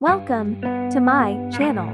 Welcome to my channel.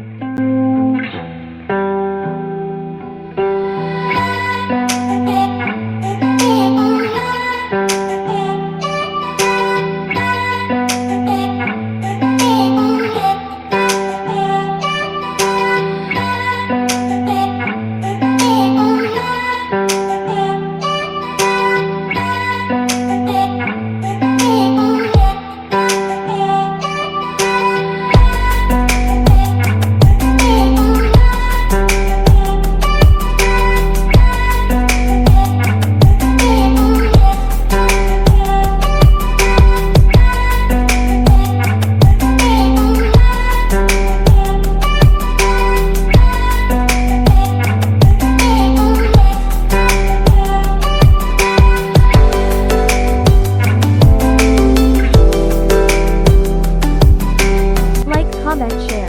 Like, comment, share.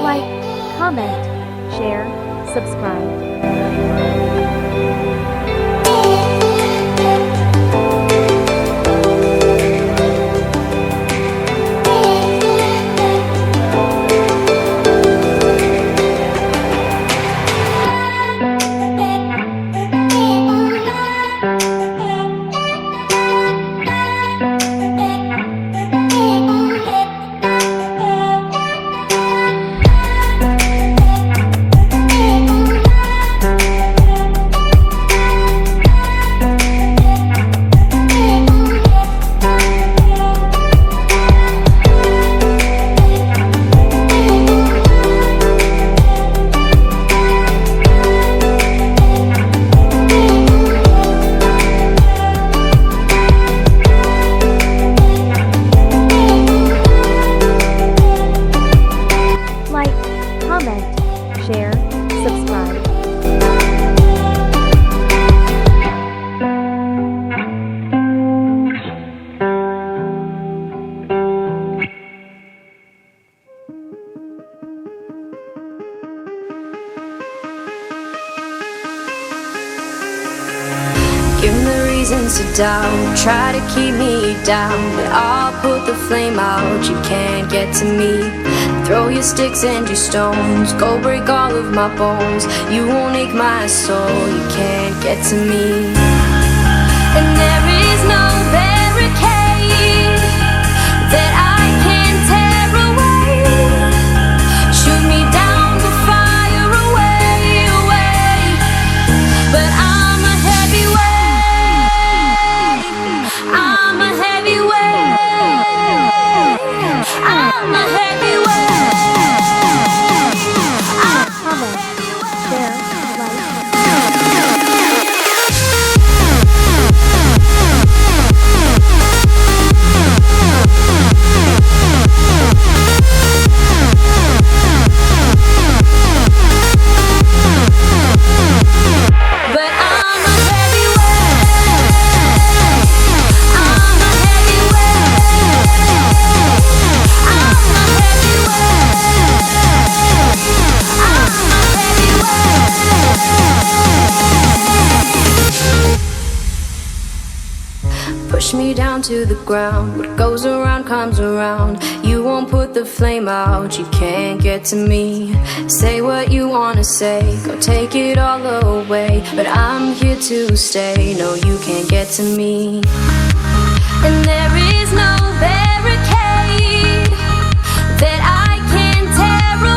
Like, comment, share, subscribe. Like, comment, share, subscribe. Give me the reasons to doubt, try to keep me down, but I'll put the flame out, you can't get to me. Throw your sticks and your stones, go break all of my bones, you won't ache my soul, you can't get to me. And there is no barricade that I can tear away. Shoot me down to fire away, away. But I'm a heavyweight, I'm a heavyweight, I'm a heavyweight. Comment, share, like. But I'm a heavyweight, I'm a heavyweight, I'm a heavyweight. Push me down to the ground, what goes around comes around. You won't put the flame out, you can't get to me. Say what you wanna say, go take it all away, but I'm here to stay, no you can't get to me. And there is no barricade that I can tear away.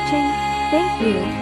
watching. Thank you.